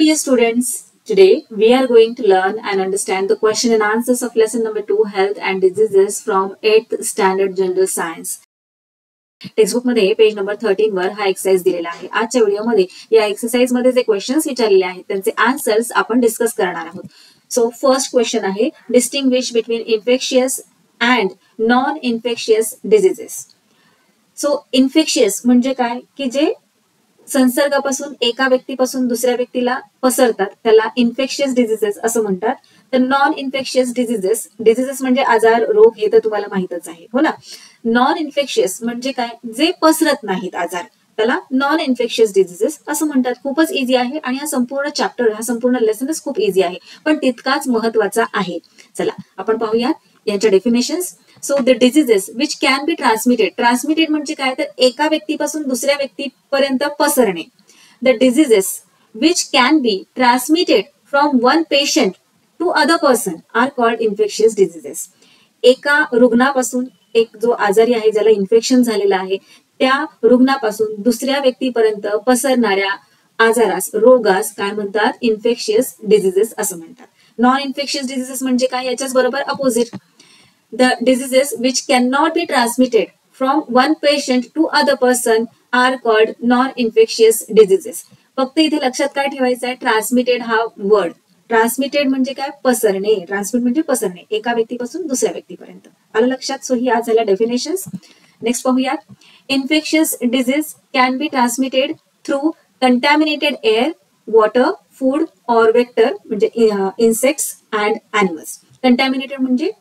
dear students, today we are going to learn and understand the question and answers of lesson number 2 Health and Diseases from 8th Standard General Science. Textbook मध्ये page number 13 वर हा exercise दिलेला आहे. आजच्या व्हिडिओमध्ये या exercise मध्ये जे क्वेश्चन्स विचारलेले आहेत त्यांचे आन्सर्स आपण डिस्कस करणार आहोत. सो फर्स्ट क्वेश्चन आहे distinguish between infectious and non infectious diseases. So infectious म्हणजे काय की जे संसर्गापासून एका व्यक्तीपासून दुसऱ्या व्यक्तीला पसरतात त्याला इन्फेक्शियस डिझिजेस असं म्हणतात. तर नॉन इन्फेक्शियस डिझिजेस म्हणजे आजार रोग हे तर तुम्हाला माहितच आहे हो ना. नॉन इन्फेक्शियस म्हणजे काय जे पसरत नाहीत आजार त्याला नॉन इन्फेक्शियस डिझिजेस असं म्हणतात. खूपच इझी आहे आणि हा संपूर्ण चॅप्टर हा संपूर्ण लेसनच खूप इझी आहे पण तितकाच महत्वाचा आहे. चला आपण पाहूयात यांच्या definitions. So the diseases which can be transmitted म्हणजे काय तर एका व्यक्तीपासून दुसऱ्या व्यक्तीपर्यंत पसरणे. The diseases which can be transmitted from one patient to other person are called infectious diseases. एका रुग्णापासून एक जो आजारी आहे ज्याला इन्फेक्शन झालेलं आहे त्या रुग्णापासून दुसऱ्या व्यक्तीपर्यंत पसरणाऱ्या आजारास रोगास काय म्हणतात इन्फेक्शियस डिझिजेस असं म्हणतात. नॉन इन्फेक्शियस डिझिजेस म्हणजे काय याच्याच बरोबर opposite. The diseases which cannot be transmitted from one patient to other person are called non-infectious diseases. फक्त इथे लक्षात काय ठेवायचं आहे ट्रान्समिटेड हा वर्ड. ट्रान्समिटेड म्हणजे काय पसरणे. ट्रान्समिट म्हणजे पसरणे एका व्यक्तीपासून दुसऱ्या व्यक्तीपर्यंत. आलं लक्षात. सो ही आज झाल्या डेफिनेशन्स. नेक्स्ट पाहूयात. Infectious disease can be transmitted through contaminated air, water, food or vector म्हणजे इन्सेक्ट्स अँड ॲनिमल्स. कंटॅमिनेटेड म्हणजे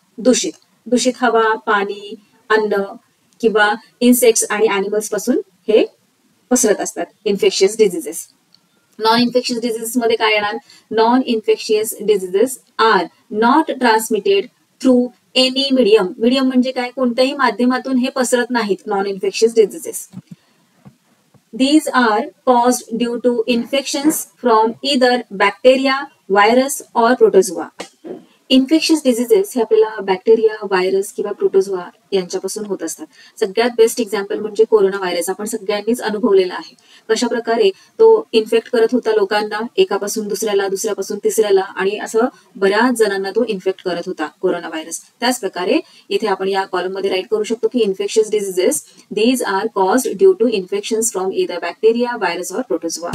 दूषित हवा, पाणी, अन्न किंवा इन्सेक्ट्स आणि ॲनिमल्स पासून हे पसरत असतात infectious diseases. Non infectious diseases मध्ये काय येणार. Non infectious diseases are not transmitted through any medium. Medium म्हणजे काय कोणत्याही माध्यमातून हे पसरत नाहीत non infectious diseases. These are caused due to infections from either bacteria, virus or protozoa. Infectious diseases हे आपल्याला बॅक्टेरिया, व्हायरस किंवा प्रोटोझोआ यांच्यापासून होत असतात. सगळ्यात बेस्ट एक्झाम्पल म्हणजे कोरोना व्हायरस आपण सगळ्यांनीच अनुभवलेला आहे. कशा प्रकारे तो इन्फेक्ट करत होता लोकांना एकापासून दुसऱ्याला, दुसऱ्यापासून तिसऱ्याला आणि असं बऱ्याच जणांना तो इन्फेक्ट करत होता कोरोना व्हायरस. त्याच प्रकारे इथे आपण या कॉलम मध्ये राईट करू शकतो की infectious diseases these are caused due to infections from either bacteria, virus or protozoa.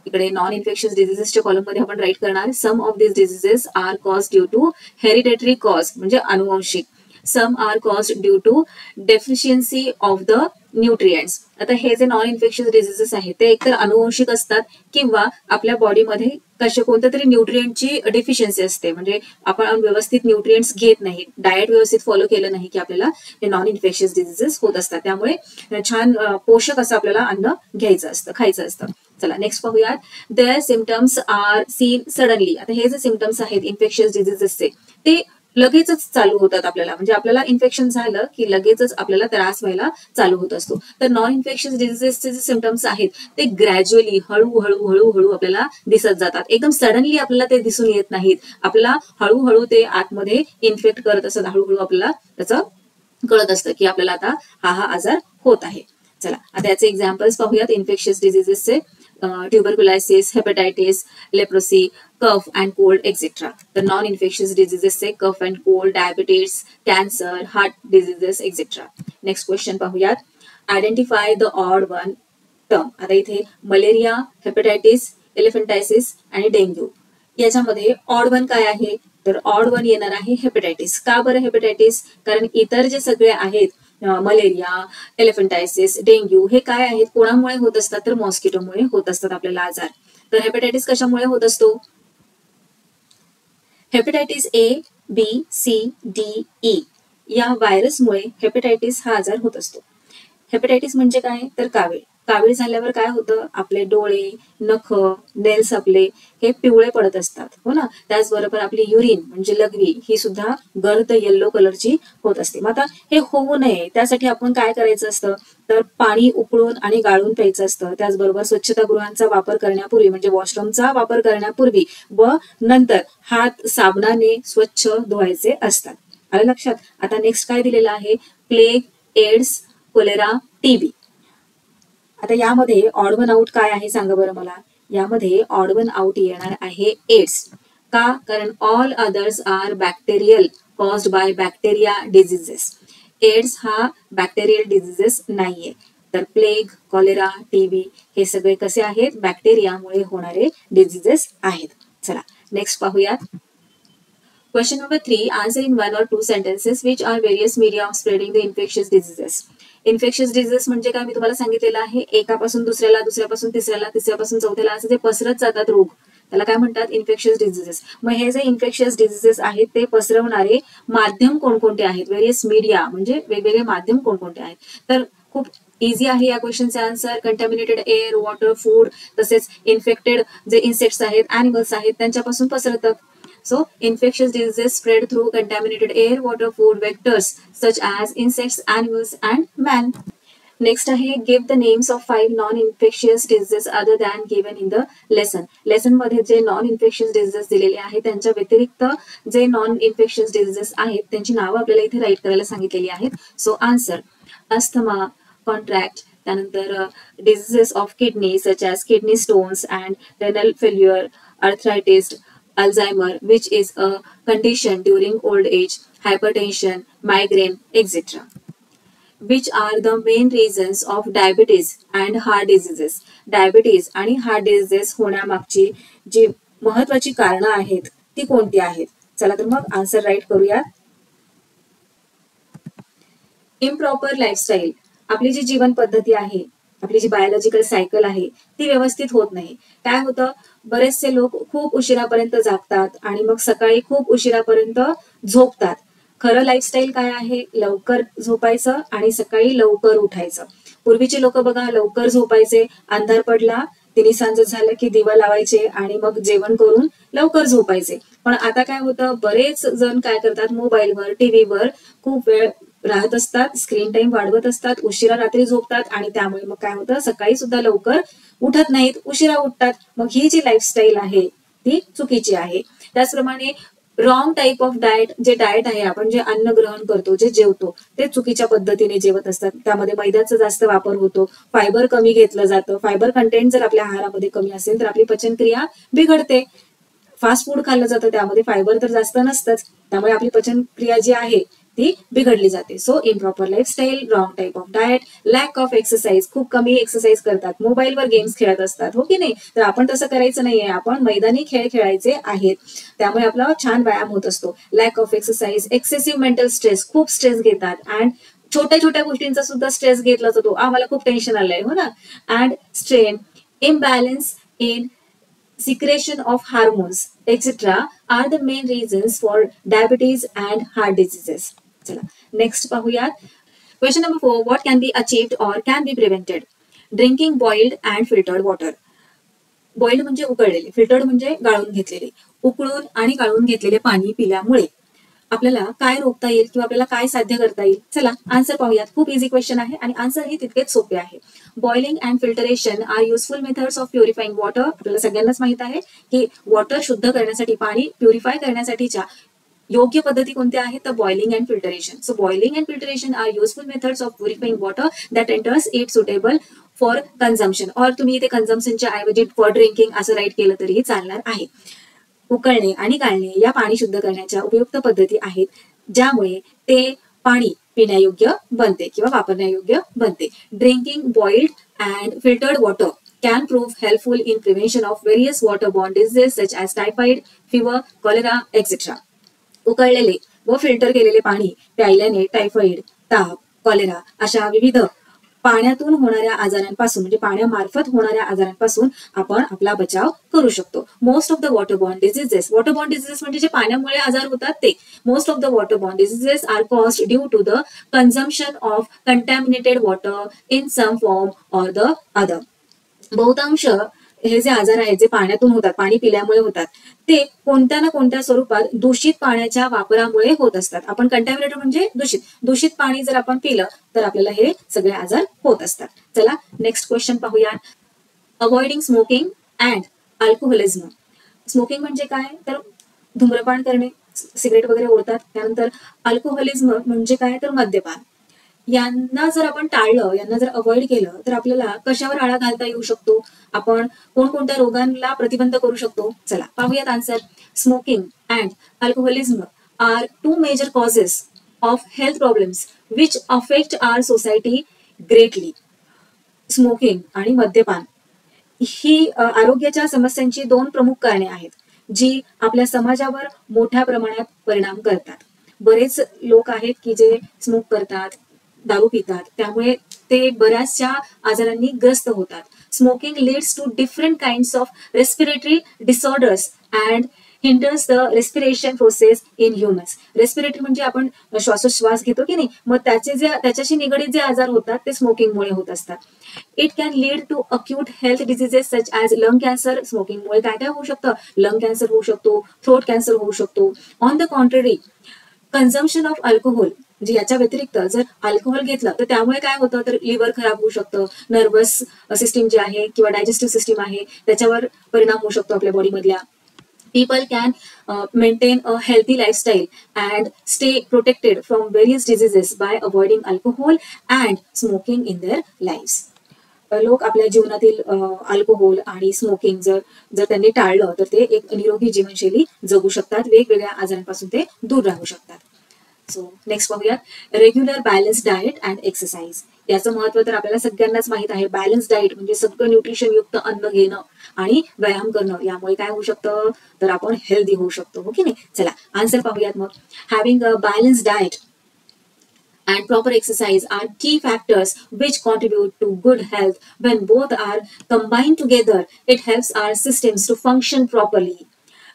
इकडे नॉन इन्फेक्शियस डिझिजेसच्या कॉलम मध्ये आपण राईट करणार some of this diseases are cause due to hereditary cause म्हणजे अनुवंशिक. Some are cause due to deficiency of the nutrients. आता हे जे नॉन इन्फेक्शियस डिझिजेस आहेत ते एकतर अनुवंशिक असतात किंवा आपल्या बॉडीमध्ये कोणत्या तरी न्यूट्रिएंटची डेफिशियन्सी असते म्हणजे आपण व्यवस्थित न्यूट्रिएंट्स घेत नाही, डाएट व्यवस्थित फॉलो केलं नाही की आपल्याला हे नॉन इन्फेक्शियस डिझिजेस होत असतात. त्यामुळे छान पोषक असं आपल्याला अन्न घ्यायचं असतं, खायचं असतं. चला नेक्स्ट पाहूयात. There symptoms are seen suddenly. आता हे जे सिम्पटम्स आहेत इन्फेक्शियस डिझिजेसचे ते लगेचच चालू होतात आपल्याला म्हणजे आपल्याला इन्फेक्शन झालं की लगेचच आपल्याला त्रास व्हायला चालू होत असतो. तर नॉन इन्फेक्शियस डिझिजेसचे जे सिम्पटम्स आहेत ते ग्रॅज्युअली हळूहळू आपल्याला दिसत जातात. एकदम सडनली आपल्याला ते दिसून येत नाहीत. आपल्याला हळूहळू ते आतमध्ये इन्फेक्ट करत असतात. हळूहळू आपल्याला त्याचं कळत असतं की आपल्याला आता हा आजार होत आहे. चला आता याचे एक्झाम्पल्स पाहूयात इन्फेक्शियस डिझिजेसचे. Tuberculosis, hepatitis, leprosy, cough and cold etcetera. तर नॉन इन्फेक्शियस डिझिजेसचे cough and cold, diabetes, cancer, heart diseases etcetera. Next question पाहूयात. Identify the odd one term. आता इथे मलेरिया, हेपेटायटिस, एलिफंटायसिस आणि डेंग्यू याच्यामध्ये ऑड वन काय आहे तर ऑड वन येणार आहे हेपेटायटिस. का बरं हेपेटायटिस. कारण इतर जे सगळे आहेत मलेरिया, एलिफंटायसिस, डेंग्यू हे काय आहेत कोणामुळे होत असतात तर मॉस्किटोमुळे होत असतात आपल्याला आजार. तर हेपेटायटिस कशामुळे होत असतो. हेपेटायटिस ए, बी, सी, डी, ई या व्हायरसमुळे हेपेटायटिस हा आजार होत असतो. हेपेटायटिस म्हणजे काय तर कावीळ झाल्यावर काय होतं आपले डोळे, नख, नेल्स आपले हे पिवळे पडत असतात हो ना. त्याचबरोबर आपली युरिन म्हणजे लघवी ही सुद्धा गर्द येल्लो कलरची होत असते. मग आता हे होऊ नये त्यासाठी आपण काय करायचं असतं तर पाणी उकळून आणि गाळून प्यायचं असतं. त्याचबरोबर स्वच्छतागृहांचा वापर करण्यापूर्वी म्हणजे वॉशरूमचा वापर करण्यापूर्वी व नंतर हात साबणाने स्वच्छ धुवायचे असतात. आलं लक्षात. आता नेक्स्ट काय दिलेलं आहे प्लेग, एड्स, कोलेरा, टीबी. आता यामध्ये ऑड वन आउट काय आहे सांगा बरं मला. यामध्ये ऑड वन आउट येणार आहे एड्स. का? कारण all others are bacterial caused by bacteria diseases. AIDS हा बॅक्टेरियल डिझिजेस नाहीये. तर प्लेग, कॉलेरा, टीबी हे सगळे कसे आहेत? बॅक्टेरियामुळे होणारे डिझिजेस आहेत. चला नेक्स्ट पाहूयात. Question number 3. Answer in 1 or 2 sentences which are various media of spreading the infectious diseases. Infectious disease म्हणजे काय मी तुम्हाला सांगितलेलं आहे, एकापासून दुसऱ्याला, दुसऱ्यापासून तिसऱ्याला, तिसऱ्यापासून चौथ्याला असं जे पसरत जातात रोग, त्याला काय म्हणतात? Infectious diseases. मग हे जे इन्फेक्शियस डिझीजेस आहेत ते पसरवणारे माध्यम कोणकोणते आहेत? व्हेरियस मीडिया म्हणजे वेगवेगळे माध्यम कोणकोणते आहेत? तर खूप इझी आहे या क्वेश्चनचे आन्सर. कंटॅमिनेटेड एअर, वॉटर, फूड, तसेच इन्फेक्टेड जे इन्सेक्ट्स आहेत, अॅनिमल्स आहेत त्यांच्यापासून पसरतात. So, infectious diseases spread through contaminated air, water, food, vectors such as insects, animals, and man. Next आहे, give the names of 5 non-infectious diseases other than given in the lesson. Lesson मध्ये जे non infectious diseases दिलेले आहेत त्यांच्या व्यतिरिक्त जे non infectious diseases आहेत त्यांची नावं आपल्याला इथे राईट करायला सांगितलेली आहेत. सो आन्सर: अस्थमा, कॉन्ट्रॅक्ट, त्यानंतर diseases of kidney such as kidney stones and renal failure, arthritis, Alzheimer, which is a condition during old age, hypertension, migraine, etc. Which are the main reasons of diabetes and heart diseases? Diabetes आणि heart diseases होण्यामागची जी महत्वाची कारणं आहेत ती कोणती आहेत? चला तर मग आन्सर राईट करूया. इम्प्रॉपर लाईफस्टाईल, आपली जी जीवन पद्धती आहे, आपली जी बायोलॉजिकल सायकल आहे ती व्यवस्थित होत नाही. काय होतं? बरेचसे लोक खूप उशिरापर्यंत जागतात आणि मग सकाळी खूप उशिरापर्यंत झोपतात. खरं लाईफस्टाईल काय आहे? लवकर झोपायचं आणि सकाळी लवकर उठायचं. पूर्वीची लोक बघा लवकर झोपायचे, अंधार पडला तिन्ही सांज झालं की दिवा लावायचे आणि मग जेवण करून लवकर झोपायचे. पण आता काय होतं? बरेच जण काय करतात? मोबाईलवर, टीव्हीवर खूप वेळ राहत असतात, स्क्रीन टाइम वाढवत असतात, उशिरा रात्री झोपतात आणि त्यामुळे मग काय होतं? सकाळी सुद्धा लवकर उठत नाहीत, उशिरा उठतात. मग ही जी लाईफस्टाईल आहे ती चुकीची आहे. त्याचप्रमाणे रॉंग टाईप ऑफ डाएट, जे डाएट आहे आपण जे अन्न ग्रहण करतो, जे जेवतो ते चुकीच्या पद्धतीने जेवत असतात. त्यामध्ये मैद्याचा जास्त वापर होतो, फायबर कमी घेतलं जातं. फायबर कंटेंट जर आपल्या आहारामध्ये कमी असेल तर आपली पचनक्रिया बिघडते. फास्ट फूड खाल्लं जातं त्यामध्ये फायबर तर जास्त नसतंच, त्यामुळे आपली पचनक्रिया जी आहे ती बिघडली जाते. So improper lifestyle, wrong type of diet, lack of exercise, खूप कमी एक्सरसाइज करतात, मोबाईलवर गेम्स खेळत असतात, हो की नाही? तर आपण तसं करायचं नाहीये, आपण मैदानी खेळ खेळायचे आहेत, त्यामुळे आपला छान व्यायाम होत असतो. Lack of exercise, excessive mental stress, खूप स्ट्रेस घेतात अँड छोट्या छोट्या गोष्टींचा सुद्धा स्ट्रेस घेतला जातो. आम्हाला खूप टेन्शन आलंय, हो ना? And strain, imbalance in secretion of hormones etc. are the main reasons for diabetes and heart diseases. चला नेक्स्ट पाहूयात. Question number 4. What can be achieved or can be prevented? Drinking boiled and filtered water. Boiled म्हणजे उकळलेले, filtered म्हणजे गाळून घेतलेले. उकळून आणि गाळून घेतलेले पाणी पिल्यामुळे आपल्याला काय रोखता येईल किंवा आपल्याला काय साध्य करता येईल? चला आन्सर पाहूयात. खूप इझी क्वेश्चन आहे आणि आन्सर ही तितकेच सोपे आहे. Boiling and filtration are useful methods of purifying water. आपल्याला सगळ्यांनाच माहित आहे की वॉटर शुद्ध करण्यासाठी, पाणी प्युरिफाय करण्यासाठीच्या योग्य पद्धती कोणत्या आहेत? तर boiling and filtration. So boiling and filtration are useful methods of purifying water that enters it suitable for consumption. और तुम्ही इथे कन्झम्पशनच्या ऐवजी फॉर ड्रिंकिंग असं राईट केलं तरीही चालणार आहे. उकळणे आणि गाळणे या पाणी शुद्ध करण्याच्या उपयुक्त पद्धती आहेत ज्यामुळे ते पाणी पिण्यायोग्य बनते किंवा वापरण्यायोग्य बनते. Drinking boiled and filtered water can prove helpful in prevention of various waterborne diseases such as typhoid, fever, cholera, etc. उकळलेले व फिल्टर केलेले पाणी प्यायल्याने टायफॉइड, ताप, कॉलेरा अशा विविध पाण्यातून होणाऱ्या आजारांपासून म्हणजे पाण्यामार्फत होणाऱ्या आजारांपासून आपण आपला बचाव करू शकतो. Most of the waterborne diseases म्हणजे जे पाण्यामुळे आजार होतात ते. Most of the waterborne diseases are caused due to the consumption of contaminated water in some form or the other. बहुतांश हे जे आजार आहेत जे पाण्यातून होतात, पाणी पिल्यामुळे होतात, ते कोणत्या ना कोणत्या स्वरूपात दूषित पाण्याच्या वापरामुळे होत असतात. आपण कंटॅमिनेटेड म्हणजे दूषित पाणी जर आपण पिलं तर आपल्याला हे सगळे आजार होत असतात. चला नेक्स्ट क्वेश्चन पाहूया. Avoiding smoking and alcoholism. Smoking म्हणजे काय? तर धूम्रपान करणे, सिगरेट वगैरे ओढतात. त्यानंतर अल्कोहोलिझम म्हणजे काय? तर मद्यपान. यांना जर आपण टाळलं, यांना जर अवॉइड केलं, तर आपल्याला कशावर आळा घालता येऊ शकतो? आपण कोणकोणत्या रोगांना प्रतिबंध करू शकतो? चला पाहूयात answer. Smoking and alcoholism are two major causes of health problems which affect our society greatly. Smoking आणि मद्यपान ही आरोग्याच्या समस्यांची दोन प्रमुख कारणे आहेत, जी आपल्या समाजावर मोठ्या प्रमाणात परिणाम करतात. बरेच लोक आहेत की जे स्मोक करतात, दारू पितात, त्यामुळे ते बऱ्याचशा आजारांनी ग्रस्त होतात. Smoking leads to different kinds of respiratory disorders and hinders the respiration process in humans. Respiratory म्हणजे आपण श्वासोश्वास घेतो की नाही, मग त्याच्याशी निगडीत जे आजार होतात ते स्मोकिंगमुळे होत असतात. It can lead to acute health diseases such as lung cancer. स्मोकिंगमुळे काय काय होऊ शकतं? लंग कॅन्सर होऊ शकतो, थ्रोट कॅन्सर होऊ शकतो. On the contrary, consumption of alcohol म्हणजे याच्या व्यतिरिक्त जर अल्कोहोल घेतलं तर त्यामुळे काय होतं, तर लिव्हर खराब होऊ शकतं, नर्वस सिस्टीम जी आहे किंवा डायजेस्टिव्ह सिस्टीम आहे त्याच्यावर परिणाम होऊ शकतो आपल्या बॉडीमधल्या. People can maintain a healthy lifestyle and stay protected from various diseases by avoiding alcohol and smoking in their lives. लोक आपल्या जीवनातील अल्कोहोल आणि स्मोकिंग जर त्यांनी टाळलं तर ते एक निरोगी जीवनशैली जगू शकतात, वेगवेगळ्या आजारांपासून ते दूर राहू शकतात. सो नेक्स्ट पाहूया, regular balance diet and exercise. याचं महत्व तर आपल्याला सगळ्यांनाच माहित आहे. बॅलन्स डाएट म्हणजे सगळं न्यूट्रिशन युक्त अन्न घेणं आणि व्यायाम करणं, यामुळे काय होऊ शकतं, तर आपण हेल्दी होऊ शकतो, हो की नाही. चला आन्सर पाहूयात मग. Having a balance diet and proper exercise are key factors which contribute to good health. When both are combined together, it helps our systems to function properly,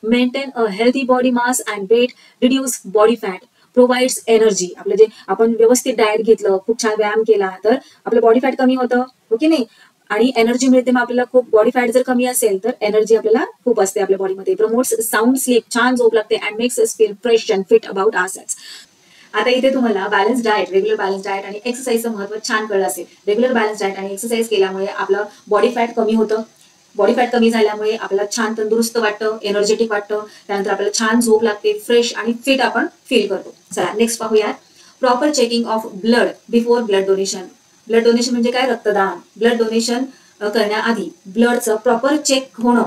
maintain a healthy body mass and weight, reduce body fat, provides energy. आपलं जे आपण व्यवस्थित diet घेतलं, खूप छान व्यायाम केला तर आपलं बॉडी फॅट कमी होतं, हो की नाही, आणि एनर्जी मिळते. मग आपल्याला खूप बॉडी फॅट जर कमी असेल तर एनर्जी आपल्याला खूप असते आपल्या बॉडीमध्ये. प्रमोट्स साऊंड स्लीप, छान झोप लागते, and makes us feel fresh and fit about ourselves. आता इथे तुम्हाला balance diet, regular balance diet आणि एक्सरसाइजचं महत्व छान कळलं असेल. रेग्युलर बॅलन्स डाएट आणि एक्सरसाइज केल्यामुळे आपलं बॉडी फॅट कमी होतं. बॉडी फॅट कमी झाल्यामुळे आपल्याला छान तंदुरुस्त वाटतं, एनर्जेटिक वाटतं, त्यानंतर आपल्याला छान झोप लागते, फ्रेश आणि फिट आपण फील करतो. चला नेक्स्ट पाहूयात. Proper checking of blood before blood donation. Blood donation म्हणजे काय? रक्तदान. ब्लड डोनेशन करण्याआधी ब्लडचं प्रॉपर चेक होणं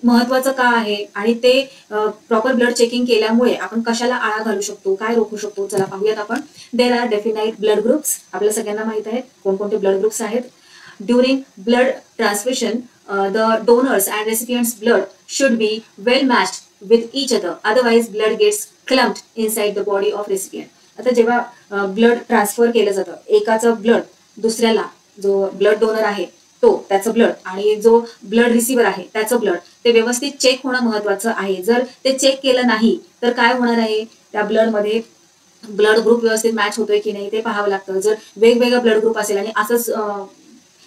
महत्वाचं का आहे, आणि ते प्रॉपर ब्लड चेकिंग केल्यामुळे आपण कशाला आळा घालू शकतो, काय रोखू शकतो, चला पाहूयात आपण. There are definite blood groups. आपल्याला सगळ्यांना माहित आहेत कोणकोणते ब्लड ग्रुप्स आहेत. During blood transfusion the donors and recipients blood should be well matched with each other, otherwise blood gets clumped inside the body of recipient. आता जेव्हा blood transfer केलं जातं, एकाचं ब्लड दुसऱ्याला, जो ब्लड डोनर आहे तो त्याचं ब्लड आणि जो ब्लड रिसिव्हर आहे त्याचं ब्लड, ते व्यवस्थित चेक होणं महत्वाचं आहे. जर ते चेक केलं नाही तर काय होणार आहे, त्या ब्लडमध्ये ब्लड ग्रुप व्यवस्थित मॅच होतोय की नाही ते पाहावं लागतं. जर वेगवेगळा ब्लड ग्रुप असेल आणि असंच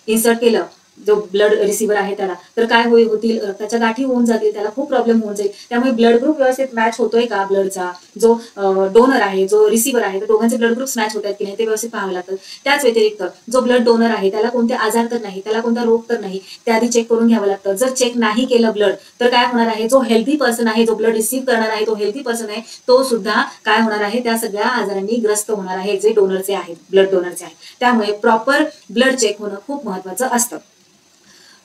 इन्सर्ट केलं जो ब्लड रिसिव्हर आहे त्याला, तर काय होतील, त्याच्या गाठी होऊन जातील, त्याला खूप प्रॉब्लेम होऊन जाईल. त्यामुळे ब्लड ग्रुप व्यवस्थित मॅच होतोय का ब्लडचा, जो डोनर आहे जो रिसिव्हर आहे, तर दोघांचे ब्लड ग्रुप्स मॅच होतात की नाही ते व्यवस्थित पाहावं लागतं. त्याच व्यतिरिक्त जो ब्लड डोनर आहे त्याला कोणते आजार तर नाही, त्याला कोणता रोग तर नाही, ते आधी चेक करून घ्यावं लागतं. जर चेक नाही केलं ब्लड तर काय होणार आहे, जो हेल्दी पर्सन आहे, जो ब्लड रिसिव्ह करणार आहे, तो हेल्दी पर्सन आहे, तो सुद्धा काय होणार आहे, त्या सगळ्या आजारांनी ग्रस्त होणार आहे जे डोनरचे आहेत, ब्लड डोनरचे आहेत. त्यामुळे प्रॉपर ब्लड चेक होणं खूप महत्वाचं असतं.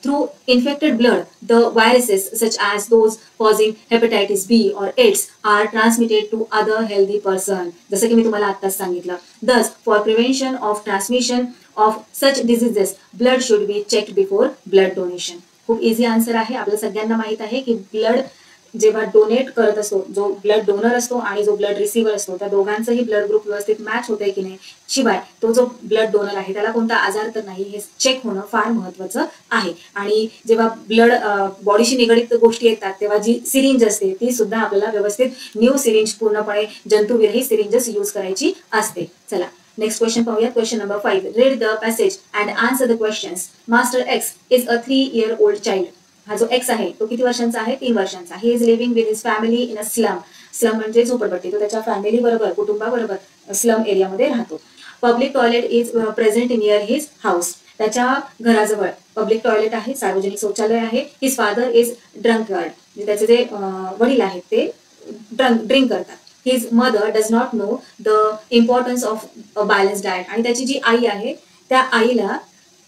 Through infected blood, the viruses such as those causing hepatitis B or AIDS are transmitted to other healthy person. जसं की मी तुम्हाला आत्ताच सांगितलं. Thus, for prevention of transmission of such diseases, blood should be checked before blood donation. खूप easy answer आहे. आपल्याला सगळ्यांना माहित आहे की ब्लड जेव्हा डोनेट करत असतो, जो ब्लड डोनर असतो आणि जो ब्लड रिसिव्हर असतो, त्या दोघांचंही ब्लड ग्रुप व्यवस्थित मॅच होतंय की नाही, शिवाय तो जो ब्लड डोनर आहे त्याला कोणता आजार तर नाही, हे चेक होणं फार महत्वाचं आहे. आणि जेव्हा ब्लड बॉडीशी निगडीत गोष्टी येतात तेव्हा जी सिरिंज असते ती सुद्धा आपल्याला व्यवस्थित न्यू सिरिंज, पूर्णपणे जंतुविरहित सिरिंजच यूज करायची असते. चला नेक्स्ट क्वेश्चन पाहूया. Question number 5. Read the passage and answer the questions. Master X is a 3-year-old child. हा जो एक्स आहे तो किती वर्षांचा आहे? 3 वर्षांचा. He is living with his family in a slum. Slum म्हणजे झोपडपट्टी. तो त्याच्या फॅमिली बरोबर, कुटुंबाबरोबर स्लम एरियामध्ये राहतो. Public toilet is present near his house. त्याच्या घराजवळ पब्लिक टॉयलेट आहे, सार्वजनिक शौचालय आहे. His father is drunkard. म्हणजे त्याचे जे वडील आहेत ते ड्रिंक करतात. His mother does not know the importance of a balance diet. आणि त्याची जी आई आहे त्या आईला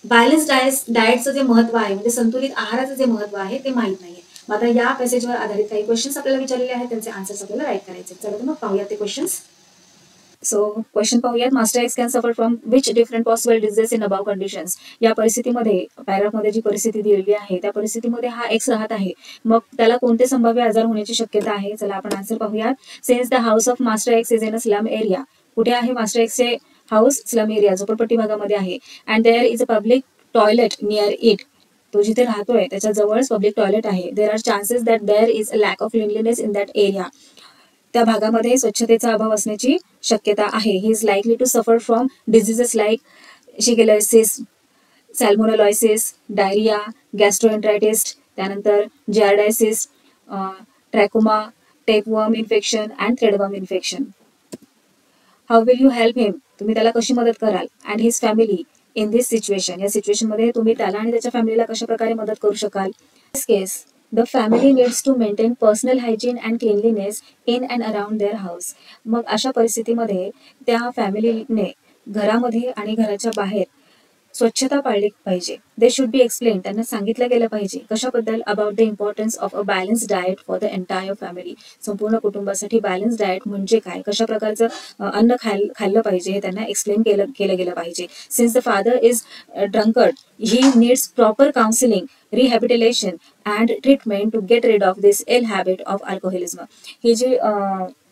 बॅलन्स डाएटचं जे महत्व आहे म्हणजे संतुलित आहाराचं जे महत्व आहे ते माहित नाहीये. मग आता या पॅसेजवर आधारित काही क्वेश्चन्स आपल्याला विचारलेले आहेत, त्यांचे आन्सर्स आपल्याला राईट करायचे. चला तर मग पाहूया ते क्वेश्चन्स. सो क्वेश्चन पाहूयात. Master x can suffer from which different possible disease in above conditions. या परिस्थितीमध्ये पॅराग्राफमध्ये जी परिस्थिती दिलेली आहे त्या परिस्थितीमध्ये हा एक्स राहत आहे, मग त्याला कोणते संभाव्य आजार होण्याची शक्यता आहे. चला आपण आन्सर पाहूयात. Since the house of master X is in a slum area. कुठे आहे मास्टर एक्सचे हाऊस? स्लम एरिया, झोपडपट्टी भागामध्ये आहे. And there is a public toilet near it. तो जिथे राहतोय त्याच्या जवळच पब्लिक टॉयलेट आहे. There are chances that there is a lack of cleanliness in that area. त्या भागामध्ये स्वच्छतेचा अभाव असण्याची शक्यता आहे. He is likely to suffer from diseases like shigellosis, सॅल्मोनेलॉयसिस, diarrhoea, gastroenteritis, त्यानंतर giardiasis, trachoma, tapeworm infection and threadworm infection. How will you help him. तुम्ही त्याला कशी मदत कराल. And his family in this situation. या सिच्युएशनमध्ये तुम्ही त्याला आणि त्याच्या फॅमिलीला कशा प्रकारे मदत करू शकाल. This case the family needs to maintain personal hygiene and cleanliness in and around their house. मग अशा परिस्थितीमध्ये त्या फॅमिलीने घरामध्ये आणि घराच्या बाहेर स्वच्छता पाळली पाहिजे. They should be explain. त्यांना सांगितलं गेलं पाहिजे कशाबद्दल. About the importance of a balance diet for the entire family. संपूर्ण कुटुंबासाठी बॅलन्स डाएट म्हणजे काय, कशा प्रकारचं अन्न खाल्लं पाहिजे हे त्यांना एक्सप्लेन केलं गेलं पाहिजे. Since the father is drunkard he needs proper counselling, rehabilitation and treatment to get rid of this ill habit of alcoholism. ही जी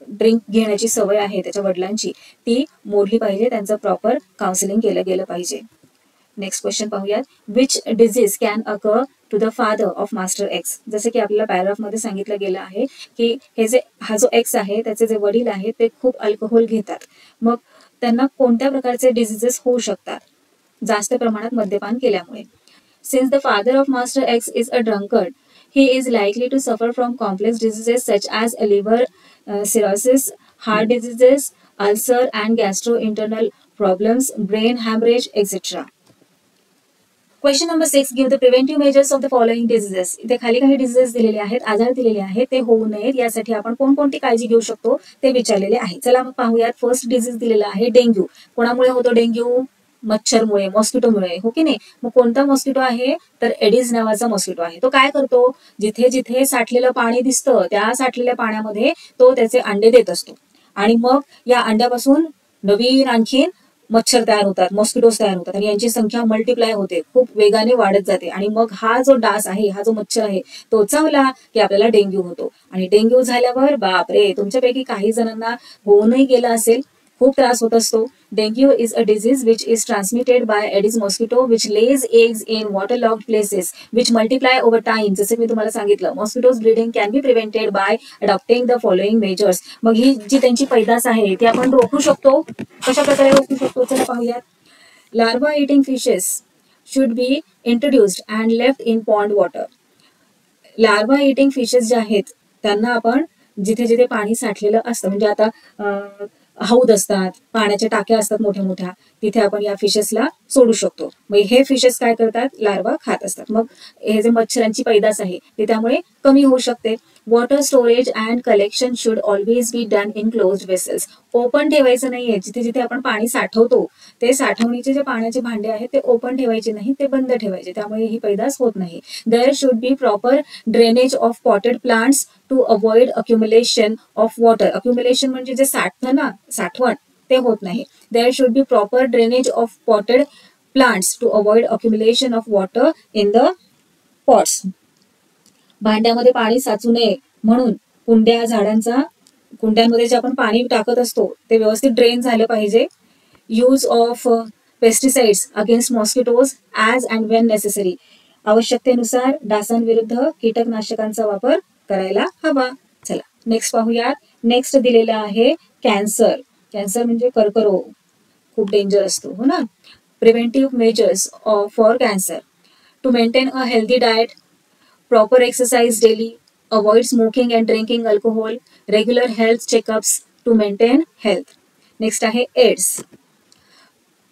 ड्रिंक घेण्याची सवय आहे त्याच्या वडिलांची ती मोडली पाहिजे. त्यांचं प्रॉपर काउन्सिलिंग केलं गेलं पाहिजे. नेक्स्ट क्वेश्चन पाहूयात. Which disease can occur to the father of master X. जसं की आपल्याला पॅराग्राफमध्ये सांगितलं गेलं आहे की हा जो एक्स आहे त्याचे जे वडील आहेत ते खूप अल्कोहोल घेतात. मग त्यांना कोणत्या प्रकारचे डिझिजेस होऊ शकतात जास्त प्रमाणात मद्यपान केल्यामुळे. Since the father of master X is a drunkard he is likely to suffer from complex diseases such as liver cirrhosis, heart diseases, ulcer and gastrointestinal problems, brain hemorrhage, etc. Question number 6. Give the preventive measures of the following diseases. इथे खाली काही diseases दिलेले आहेत, आजार दिलेले आहेत, ते होऊ नयेत यासाठी आपण कोणकोणती काळजी घेऊ शकतो ते विचारलेले आहे. चला मग पाहूयात. फर्स्ट डिझीज दिलेला आहे डेंग्यू. कोणामुळे होतो डेंग्यू? मच्छरमुळे, मॉस्किटोमुळे, हो की नाही. मग कोणता मॉस्किटो आहे तर एडिस नावाचा मॉस्किटो आहे. तो काय करतो, जिथे जिथे साठलेलं पाणी दिसतं त्या साठलेल्या पाण्यामध्ये तो त्याचे अंडे देत असतो आणि मग या अंड्यापासून नवीन आणखीन मच्छर तयार होतात, मॉस्किटोज तयार होतात आणि यांची संख्या मल्टिप्लाय होते, खूप वेगाने वाढत जाते आणि मग हा जो डास आहे, हा जो मच्छर आहे तो चावला की आपल्याला डेंग्यू होतो. आणि डेंग्यू झाल्यावर बापरे, तुमच्यापैकी काही जणांना होऊनही गेला असेल, खूप त्रास होत असतो. Dengue is a disease which is transmitted by Aedes mosquito which lays eggs in waterlogged places which multiply over time. जसं मी तुम्हाला सांगितलं, mosquitoes breeding can be prevented by adopting the following measures. मग ही जी त्यांची पैदास आहे ती आपण रोखू शकतो. कशा प्रकारे रोखू शकतो चला पाहूयात. Larva eating fishes should be introduced and left in pond water. Larva eating fishes जे आहेत त्यांना आपण जिथे जिथे पाणी साठलेलं असतं, म्हणजे आता हौद असतात, पाण्याच्या टाक्या असतात मोठ्या मोठ्या, तिथे आपण या फिशेसला सोडू शकतो. मग हे फिशेस काय करतात, लार्वा खात असतात. मग हे जे मच्छरांची पैदास आहे ती त्यामुळे कमी होऊ शकते. Water storage and collection should always be done in closed vessels. Open ठेवायचं नाहीये. जिथे जिथे आपण पाणी साठवतो ते साठवणीचे जे पाण्याचे भांडे आहेत ते ओपन ठेवायचे नाही, ते बंद ठेवायचे, त्यामुळे ही पैदास होत नाही. There should be proper drainage of potted plants to avoid accumulation of water. Accumulation म्हणजे जे साठतं ना, साठवण, ते होत नाही. There should be proper drainage of potted plants to avoid accumulation of water in the pots. भांड्यामध्ये पाणी साचू नये म्हणून कुंड्यांमध्ये जे आपण पाणी टाकत असतो ते व्यवस्थित ड्रेन झालं पाहिजे. Use of pesticides against mosquitoes as and Wien necessary. आवश्यकतेनुसार डासांविरुद्ध कीटकनाशकांचा वापर करायला हवा. चला नेक्स्ट पाहूयात. नेक्स्ट दिलेला आहे कॅन्सर. कॅन्सर म्हणजे कर्करोग, खूप डेंजर असतो, हो ना. Preventive measures for cancer. To maintain a healthy diet, proper exercise daily, avoid smoking and drinking alcohol, regular health checkups to maintain health. Next आहे AIDS.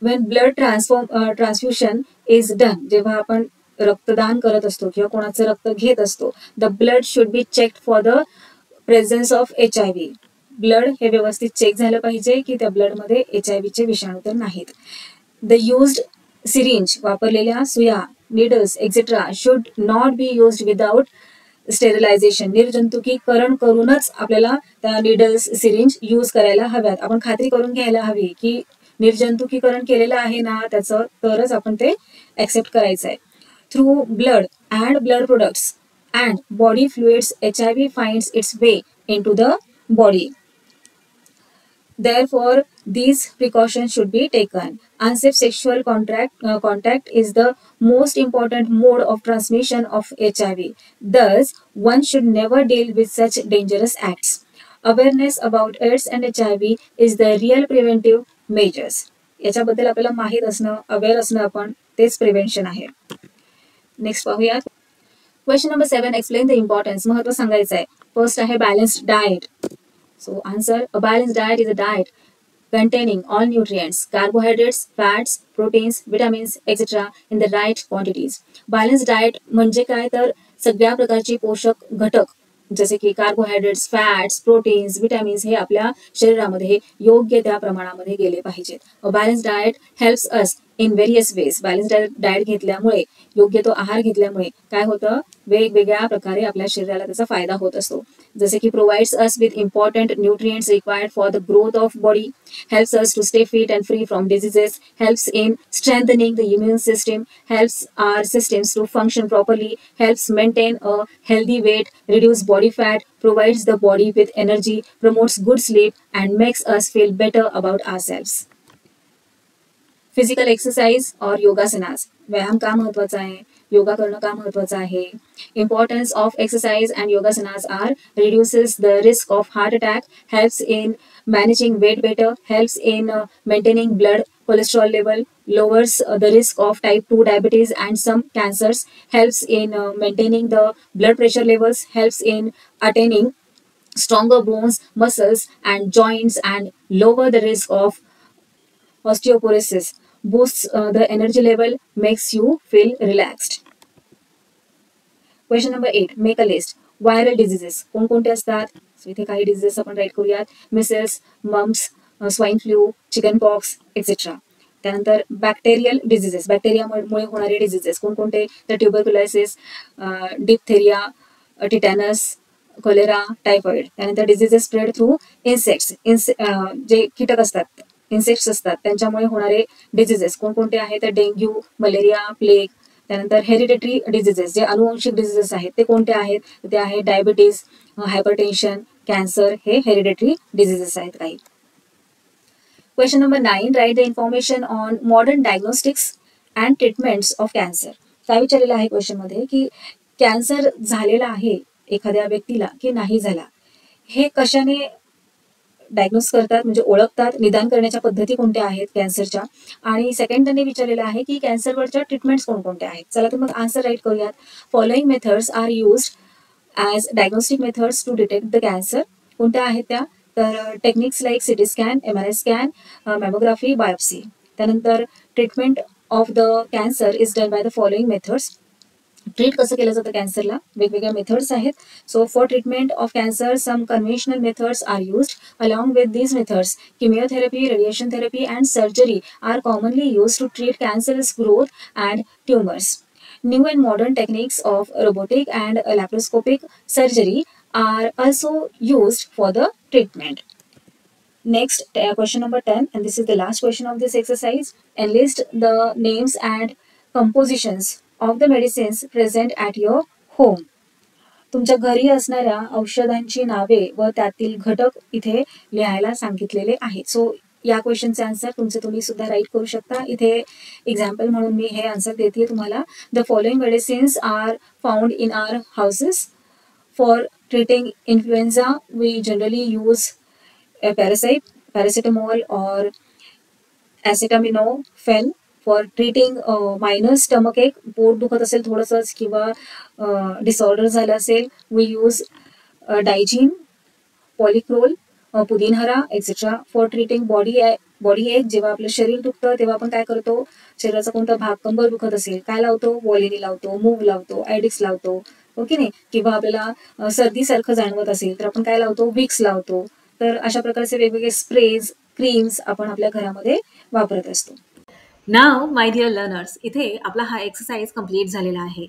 When blood transfusion is done. जेव्हा आपण रक्तदान करत असतो किंवा कोणाचं रक्त घेत असतो, the blood should be checked for the presence of HIV. Blood हे व्यवस्थित चेक झालं पाहिजे की त्या ब्लडमध्ये HIV चे विषाणू तर नाहीत. द युज्ड सिरिंज, वापरलेल्या सुया, needles etcetera should not be used without sterilisation, निर्जंतुकीकरण करूनच आपल्याला त्या नीडल्स सिरिंज यूज करायला हव्यात. आपण खात्री करून घ्यायला हवी की निर्जंतुकीकरण केलेलं आहे ना त्याचं, तरच आपण ते ऍक्सेप्ट करायचं आहे. Through blood and blood products and body fluids HIV finds its way into the body. Therefore, these precautions should be taken. Unsafe sexual contact is the most important mode of transmission of HIV. Thus, one should never deal with such dangerous acts. Awareness about AIDS and HIV is the real preventive measures. याच्याबद्दल आपल्याला माहीत असणं, aware असणं आपण, तेच prevention आहे. Next पाहूया. Question number 7, explain the importance, महत्व सांगायचं आहे. फर्स्ट आहे balanced diet. So answer, a balanced diet is a diet containing all nutrients, carbohydrates, fats, proteins, vitamins, etc. in the right quantities. Balanced diet म्हणजे काय तर सगळ्या प्रकारचे पोषक घटक जसे की कार्बोहायड्रेट्स, फॅट्स, प्रोटीन्स, विटॅमिन्स हे आपल्या शरीरामध्ये योग्य त्या प्रमाणामध्ये गेले पाहिजेत. A balance diet helps us in various ways. Balance diet घेतल्यामुळे, योग्य तो आहार घेतल्यामुळे काय होतं, वेगवेगळ्या प्रकारे आपल्या शरीराला त्याचा फायदा होत असतो. जसे की provides us with important nutrients required for the growth of body, helps us to stay fit and free from diseases, helps in strengthening the immune system, helps our systems to function properly, helps maintain a healthy weight, reduce body fat, provides the body with energy, promotes good sleep, and makes us feel better about ourselves. Physical exercise और योगासनास, व्यायाम का महत्वाचा आहे, योगा करणं का महत्वाचं आहे. Importance of exercise and योगासनास are reduces the risk of heart attack, helps in managing weight better, helps in maintaining blood cholesterol level, lowers the risk of type 2 diabetes and some cancers, helps in maintaining the blood pressure levels, helps in attaining stronger bones, muscles and joints, and lower the risk of osteoporosis, boosts the energy level, makes you feel relaxed. Question number 8, make a list. Viral diseases कोणकोणते असतात, so इथे काही diseases आपण write करूयात. Measles, mumps, swine flu, chicken pox etcetera. त्यानंतर bacterial diseases, बॅक्टेरियामुळे होणारे diseases कोणकोणते, तर tuberculosis, diphtheria, tetanus, cholera, typhoid. त्यानंतर डिझिजेस स्प्रेड थ्रू इन्सेक्ट्स, जे कीटक असतात, इन्सेक्ट्स असतात, त्यांच्यामुळे होणारे डिझिजेस कोणकोणते आहेत, तर डेंग्यू, मलेरिया, प्लेग. त्यानंतर हेरिडिटरी डिझिजेस, जे अनुवंशिक डिझिजेस आहेत ते कोणते आहेत, ते आहे डायबिटीज, हायपरटेन्शन, कॅन्सर, हे हेरिडिटरी डिझिजेस आहेत काही. Question number 9, write the information on modern diagnostics and treatments of cancer. काय विचारलेलं आहे क्वेश्चनमध्ये की कॅन्सर झालेला आहे एखाद्या व्यक्तीला की नाही झाला, हे कशाने डायग्नोस करतात, म्हणजे ओळखतात, निदान करण्याच्या पद्धती कोणत्या आहेत कॅन्सरच्या. आणि सेकंड त्यांनी विचारलेलं आहे की कॅन्सरवरच्या ट्रीटमेंट्स कोणकोणत्या आहेत. चला तर मग आन्सर राईट करूयात. Following methods are used as diagnostic methods to detect the cancer. कोणत्या आहेत त्या, तर techniques like CT scan, MRI scan, mammography, biopsy. त्यानंतर treatment of the cancer is done by the following methods. Treat कसं केलं जातं कॅन्सरला, वेगवेगळ्या मेथड्स आहेत. So for treatment of cancer some conventional methods are used. Along with these methods chemotherapy, radiation therapy and surgery are commonly used to treat cancerous growth and tumours. New and modern techniques of robotic and laparoscopic surgery are also used for the treatment. Next, question number 10, and this is the last question of this exercise. Enlist the names and compositions of the medicines present at your home. तुमच्या घरी असणाऱ्या औषधांची नावे व त्यातील घटक इथे लिहायला सांगितलेले आहेत. सो या क्वेश्चनचे आन्सर तुम्ही सुद्धा राईट करू शकता. इथे एक्झाम्पल म्हणून मी हे आन्सर देते तुम्हाला. The following medicines are found in our houses. For treating influenza we generally use paracetamol or acetaminophen. For treating minor stomach ache, पोट दुखत असेल थोडंसंच किंवा डिसऑर्डर झालं असेल, we use Digene, Polycrol, Pudinhara etcetera. For treating body ache, जेव्हा आपलं शरीर दुखतं तेव्हा आपण काय करतो, शरीराचा कोणता भाग, कंबर दुखत असेल काय लावतो, वॉलिनी लावतो, मूव लावतो, ॲडिक्स लावतो, ओके नाही. किंवा आपल्याला सर्दीसारखं जाणवत असेल तर आपण काय लावतो, विक्स लावतो. तर अशा प्रकारचे वेगवेगळे स्प्रेज, क्रीम्स आपण आपल्या घरामध्ये वापरत असतो. नाव माय डिअर लर्नर्स, इथे आपला हा एक्सरसाइज कंप्लीट झालेला आहे.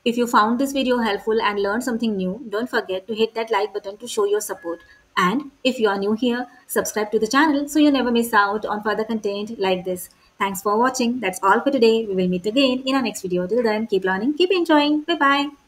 If you found this video helpful and learned something new, don't forget to hit that like button to show your support. And if you are new here, subscribe to the channel so you never miss out on further content like this. Thanks for watching. That's all for today. We will meet again in our next video. Till then, keep learning, keep enjoying. Bye bye.